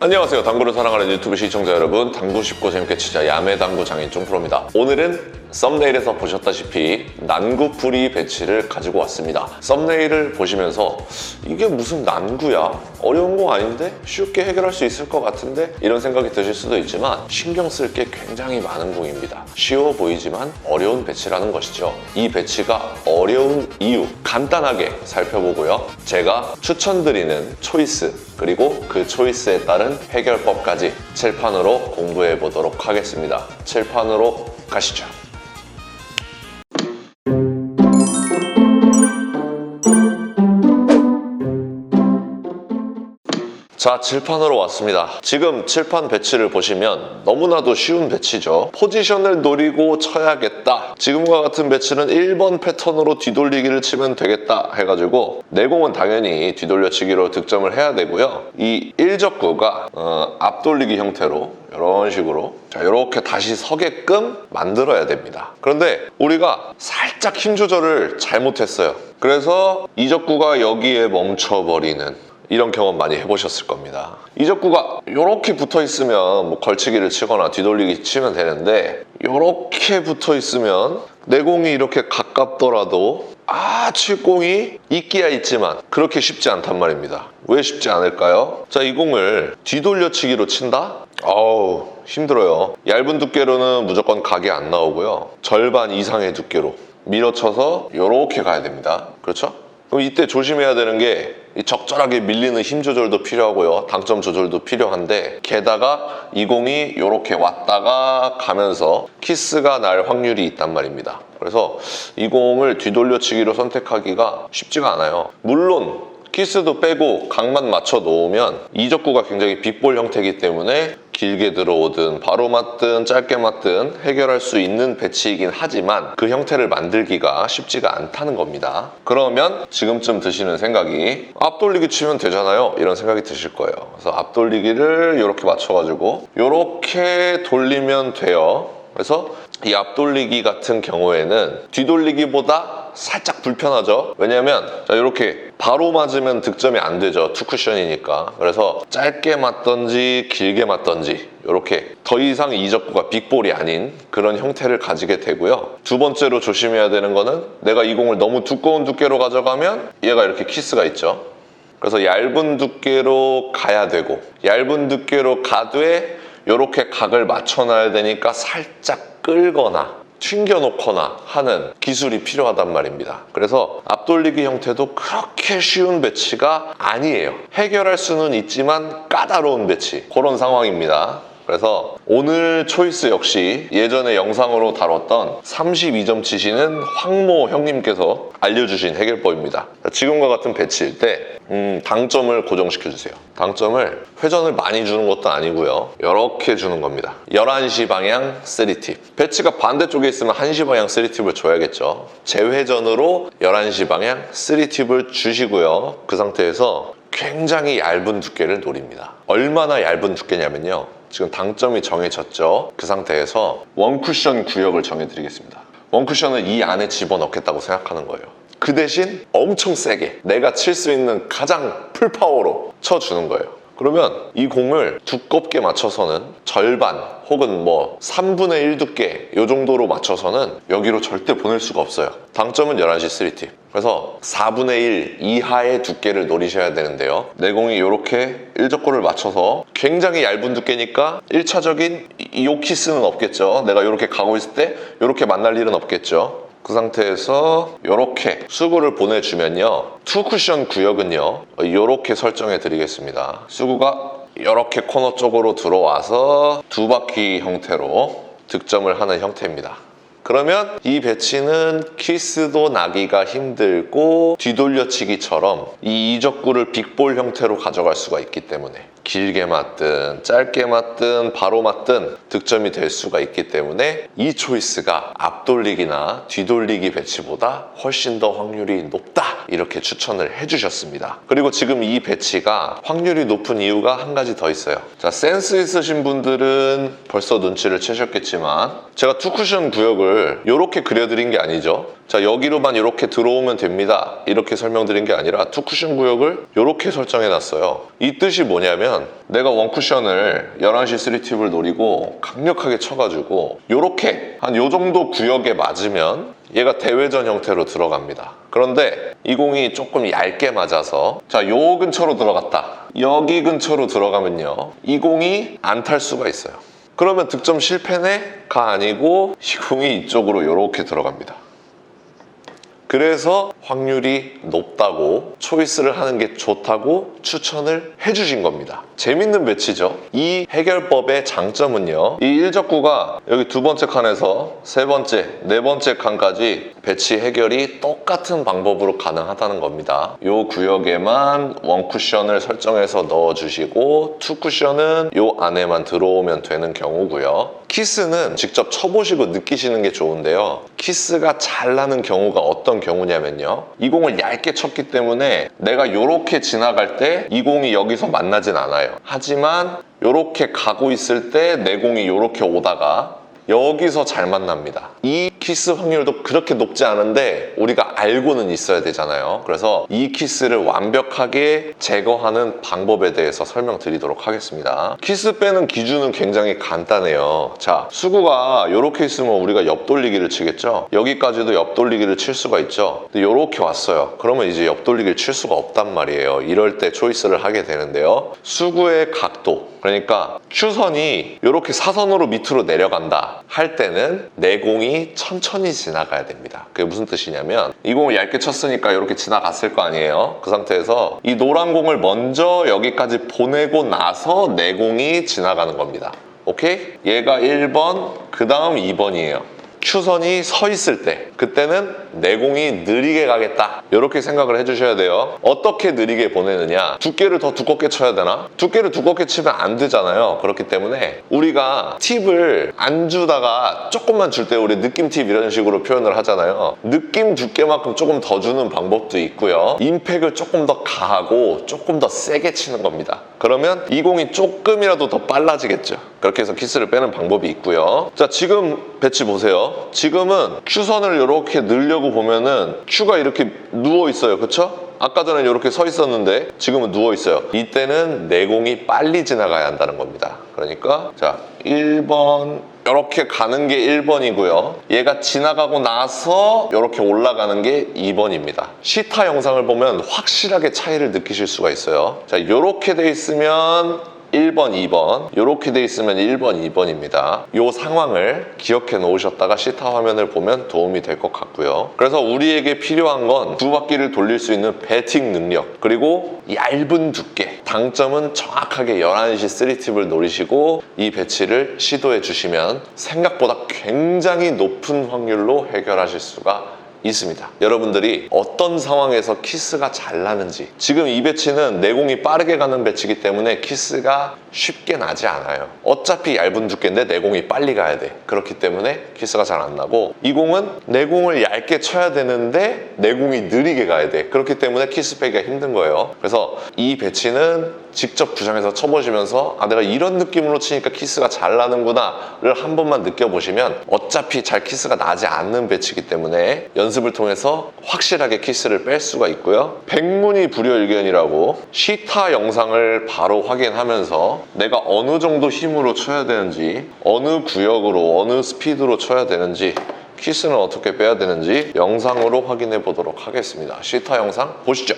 안녕하세요. 당구를 사랑하는 유튜브 시청자 여러분, 당구 쉽고 재밌게 치자 야매당구 장인종 프로입니다. 오늘은 썸네일에서 보셨다시피 난구풀이 배치를 가지고 왔습니다. 썸네일을 보시면서 이게 무슨 난구야? 어려운 거 아닌데? 쉽게 해결할 수 있을 것 같은데? 이런 생각이 드실 수도 있지만 신경 쓸 게 굉장히 많은 공입니다. 쉬워 보이지만 어려운 배치라는 것이죠. 이 배치가 어려운 이유 간단하게 살펴보고요. 제가 추천드리는 초이스 그리고 그 초이스에 따른 해결법까지 칠판으로 공부해 보도록 하겠습니다. 칠판으로 가시죠. 자, 칠판으로 왔습니다. 지금 칠판 배치를 보시면 너무나도 쉬운 배치죠. 포지션을 노리고 쳐야겠다. 지금과 같은 배치는 1번 패턴으로 뒤돌리기를 치면 되겠다 해가지고 내공은 당연히 뒤돌려치기로 득점을 해야 되고요. 이 1적구가 앞돌리기 형태로 이런 식으로 자, 이렇게 다시 서게끔 만들어야 됩니다. 그런데 우리가 살짝 힘 조절을 잘못했어요. 그래서 이적구가 여기에 멈춰버리는 이런 경험 많이 해보셨을 겁니다. 이적구가 이렇게 붙어 있으면 뭐 걸치기를 치거나 뒤돌리기 치면 되는데 이렇게 붙어 있으면 내공이 이렇게 가깝더라도 칠공이 있기야 있지만 그렇게 쉽지 않단 말입니다. 왜 쉽지 않을까요? 자, 이 공을 뒤돌려치기로 친다? 힘들어요. 얇은 두께로는 무조건 각이 안 나오고요. 절반 이상의 두께로 밀어쳐서 이렇게 가야 됩니다. 그렇죠? 그럼 이때 조심해야 되는 게 적절하게 밀리는 힘 조절도 필요하고요. 당점 조절도 필요한데 게다가 이 공이 이렇게 왔다가 가면서 키스가 날 확률이 있단 말입니다. 그래서 이 공을 뒤돌려치기로 선택하기가 쉽지가 않아요. 물론 키스도 빼고 각만 맞춰 놓으면 이적구가 굉장히 빅볼 형태이기 때문에 길게 들어오든 바로 맞든 짧게 맞든 해결할 수 있는 배치이긴 하지만 그 형태를 만들기가 쉽지가 않다는 겁니다. 그러면 지금쯤 드시는 생각이 앞돌리기 치면 되잖아요, 이런 생각이 드실 거예요. 그래서 앞돌리기를 이렇게 맞춰가지고 이렇게 돌리면 돼요. 그래서 이 앞돌리기 같은 경우에는 뒤돌리기보다 살짝 불편하죠. 왜냐면 이렇게 바로 맞으면 득점이 안 되죠. 투쿠션이니까. 그래서 짧게 맞던지 길게 맞던지 이렇게 더 이상 이적구가 빅볼이 아닌 그런 형태를 가지게 되고요. 두 번째로 조심해야 되는 거는 내가 이 공을 너무 두꺼운 두께로 가져가면 얘가 이렇게 키스가 있죠. 그래서 얇은 두께로 가야 되고 얇은 두께로 가되 이렇게 각을 맞춰놔야 되니까 살짝 끌거나 튕겨놓거나 하는 기술이 필요하단 말입니다. 그래서 앞돌리기 형태도 그렇게 쉬운 배치가 아니에요. 해결할 수는 있지만 까다로운 배치, 그런 상황입니다. 그래서 오늘 초이스 역시 예전에 영상으로 다뤘던 32점 치시는 황모 형님께서 알려주신 해결법입니다. 지금과 같은 배치일 때 당점을 고정시켜주세요. 당점을 회전을 많이 주는 것도 아니고요. 이렇게 주는 겁니다. 11시 방향 3팁. 배치가 반대쪽에 있으면 1시 방향 3팁을 줘야겠죠. 재회전으로 11시 방향 3팁을 주시고요. 그 상태에서 굉장히 얇은 두께를 노립니다. 얼마나 얇은 두께냐면요. 지금 당점이 정해졌죠. 그 상태에서 원쿠션 구역을 정해드리겠습니다. 원쿠션을 이 안에 집어넣겠다고 생각하는 거예요. 그 대신 엄청 세게 내가 칠 수 있는 가장 풀파워로 쳐주는 거예요. 그러면 이 공을 두껍게 맞춰서는 절반 혹은 3분의 1 두께 이 정도로 맞춰서는 여기로 절대 보낼 수가 없어요. 당점은 11시 3팁. 그래서 4분의 1 이하의 두께를 노리셔야 되는데요. 내공이 이렇게 1적구를 맞춰서 굉장히 얇은 두께니까 1차적인 이 키스는 없겠죠. 내가 이렇게 가고 있을 때 이렇게 만날 일은 없겠죠. 그 상태에서 이렇게 수구를 보내주면요. 투쿠션 구역은요. 이렇게 설정해 드리겠습니다. 수구가 이렇게 코너 쪽으로 들어와서 두 바퀴 형태로 득점을 하는 형태입니다. 그러면 이 배치는 키스도 나기가 힘들고 뒤돌려치기처럼 이 이적구를 빅볼 형태로 가져갈 수가 있기 때문에 길게 맞든 짧게 맞든 바로 맞든 득점이 될 수가 있기 때문에 이 초이스가 앞돌리기나 뒤돌리기 배치보다 훨씬 더 확률이 높다, 이렇게 추천을 해주셨습니다. 그리고 지금 이 배치가 확률이 높은 이유가 한 가지 더 있어요. 자, 센스 있으신 분들은 벌써 눈치를 채셨겠지만 제가 투쿠션 구역을 이렇게 그려드린 게 아니죠. 자, 여기로만 이렇게 들어오면 됩니다, 이렇게 설명드린 게 아니라 투쿠션 구역을 이렇게 설정해 놨어요. 이 뜻이 뭐냐면 뭐냐면 내가 원쿠션을 11시 3팁을 노리고 강력하게 쳐가지고 요렇게 한 요 정도 구역에 맞으면 얘가 대회전 형태로 들어갑니다. 그런데 이 공이 조금 얇게 맞아서 자, 요 근처로 들어갔다. 여기 근처로 들어가면요, 이 공이 안 탈 수가 있어요. 그러면 득점 실패네가 아니고 이 공이 이쪽으로 요렇게 들어갑니다. 그래서 확률이 높다고, 초이스를 하는 게 좋다고 추천을 해주신 겁니다. 재밌는 배치죠. 이 해결법의 장점은요, 이 일적구가 여기 두 번째 칸에서 세 번째, 네 번째 칸까지 배치 해결이 똑같은 방법으로 가능하다는 겁니다. 이 구역에만 원 쿠션을 설정해서 넣어주시고 투 쿠션은 이 안에만 들어오면 되는 경우고요. 키스는 직접 쳐보시고 느끼시는 게 좋은데요, 키스가 잘 나는 경우가 어떤 경우냐면요, 이 공을 얇게 쳤기 때문에 내가 이렇게 지나갈 때 이 공이 여기서 만나진 않아요. 하지만 이렇게 가고 있을 때 내 공이 이렇게 오다가 여기서 잘 만납니다. 이 키스 확률도 그렇게 높지 않은데 우리가 알고는 있어야 되잖아요. 그래서 이 키스를 완벽하게 제거하는 방법에 대해서 설명드리도록 하겠습니다. 키스 빼는 기준은 굉장히 간단해요. 자, 수구가 이렇게 있으면 우리가 옆돌리기를 치겠죠. 여기까지도 옆돌리기를 칠 수가 있죠. 근데 이렇게 왔어요. 그러면 이제 옆돌리기를 칠 수가 없단 말이에요. 이럴 때 초이스를 하게 되는데요, 수구의 각도, 그러니까 큐선이 이렇게 사선으로 밑으로 내려간다 할 때는 내 공이 천천히 지나가야 됩니다. 그게 무슨 뜻이냐면, 이 공을 얇게 쳤으니까 이렇게 지나갔을 거 아니에요. 그 상태에서 이 노란 공을 먼저 여기까지 보내고 나서 내 공이 지나가는 겁니다. 오케이? 얘가 1번, 그 다음 2번이에요. 큐선이 서 있을 때, 그때는 내 공이 느리게 가겠다, 이렇게 생각을 해주셔야 돼요. 어떻게 느리게 보내느냐, 두께를 더 두껍게 쳐야 되나? 두께를 두껍게 치면 안 되잖아요. 그렇기 때문에 우리가 팁을 안 주다가 조금만 줄 때 우리 느낌 팁 이런 식으로 표현을 하잖아요. 느낌 두께만큼 조금 더 주는 방법도 있고요, 임팩을 조금 더 가하고 조금 더 세게 치는 겁니다. 그러면 이 공이 조금이라도 더 빨라지겠죠. 그렇게 해서 키스를 빼는 방법이 있고요. 자, 지금 배치 보세요. 지금은 큐선을 이렇게 넣으려고 보면은 큐가 이렇게 누워 있어요. 그쵸? 아까 전에 이렇게 서 있었는데 지금은 누워 있어요. 이때는 내 공이 빨리 지나가야 한다는 겁니다. 그러니까 자, 1번 이렇게 가는 게 1번이고요. 얘가 지나가고 나서 이렇게 올라가는 게 2번입니다. 시타 영상을 보면 확실하게 차이를 느끼실 수가 있어요. 자, 이렇게 돼 있으면 1번, 2번, 이렇게 돼 있으면 1번, 2번입니다. 이 상황을 기억해 놓으셨다가 시타 화면을 보면 도움이 될 것 같고요. 그래서 우리에게 필요한 건 두 바퀴를 돌릴 수 있는 배팅 능력, 그리고 얇은 두께. 당점은 정확하게 11시 3팁을 노리시고 이 배치를 시도해 주시면 생각보다 굉장히 높은 확률로 해결하실 수가 있습니다. 여러분들이 어떤 상황에서 키스가 잘 나는지, 지금 이 배치는 내 공이 빠르게 가는 배치이기 때문에 키스가 쉽게 나지 않아요. 어차피 얇은 두께인데 내 공이 빨리 가야 돼. 그렇기 때문에 키스가 잘 안 나고, 이 공은 내 공을 얇게 쳐야 되는데 내 공이 느리게 가야 돼. 그렇기 때문에 키스 빼기가 힘든 거예요. 그래서 이 배치는 직접 구장에서 쳐보시면서 아, 내가 이런 느낌으로 치니까 키스가 잘 나는구나를 한 번만 느껴보시면 어차피 잘 키스가 나지 않는 배치이기 때문에 연습을 통해서 확실하게 키스를 뺄 수가 있고요. 백문이 불여일견이라고 시타 영상을 바로 확인하면서 내가 어느 정도 힘으로 쳐야 되는지, 어느 구역으로 어느 스피드로 쳐야 되는지, 키스는 어떻게 빼야 되는지 영상으로 확인해 보도록 하겠습니다. 시타 영상 보시죠.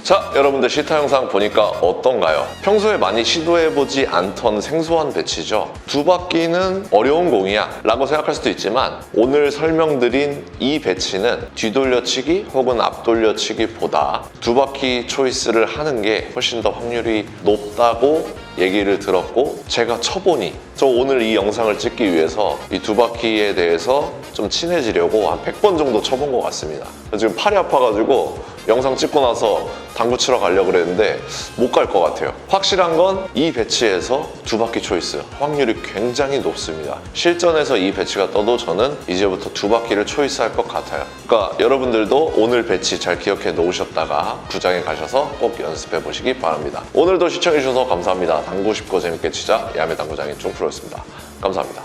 자, 여러분들 시타 영상 보니까 어떤가요? 평소에 많이 시도해보지 않던 생소한 배치죠. 두 바퀴는 어려운 공이야 라고 생각할 수도 있지만 오늘 설명드린 이 배치는 뒤돌려치기 혹은 앞돌려치기보다 두 바퀴 초이스를 하는 게 훨씬 더 확률이 높다고 얘기를 들었고, 제가 쳐보니 저 오늘 이 영상을 찍기 위해서 이 두 바퀴에 대해서 좀 친해지려고 한 100번 정도 쳐본 것 같습니다. 지금 팔이 아파가지고 영상 찍고 나서 당구 치러 가려고 그랬는데 못 갈 것 같아요. 확실한 건 이 배치에서 두 바퀴 초이스 확률이 굉장히 높습니다. 실전에서 이 배치가 떠도 저는 이제부터 두 바퀴를 초이스할 것 같아요. 그러니까 여러분들도 오늘 배치 잘 기억해 놓으셨다가 구장에 가셔서 꼭 연습해 보시기 바랍니다. 오늘도 시청해 주셔서 감사합니다. 당구 쉽고 재밌게 치자 야매 당구장의 종프로였습니다. 감사합니다.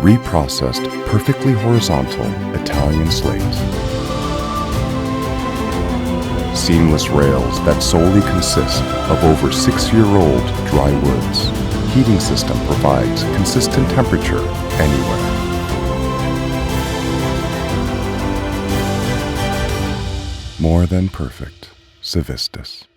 Reprocessed, perfectly horizontal Italian slate. Seamless rails that solely consist of over 6-year-old dry woods. Heating system provides consistent temperature anywhere. More than perfect. Civistus.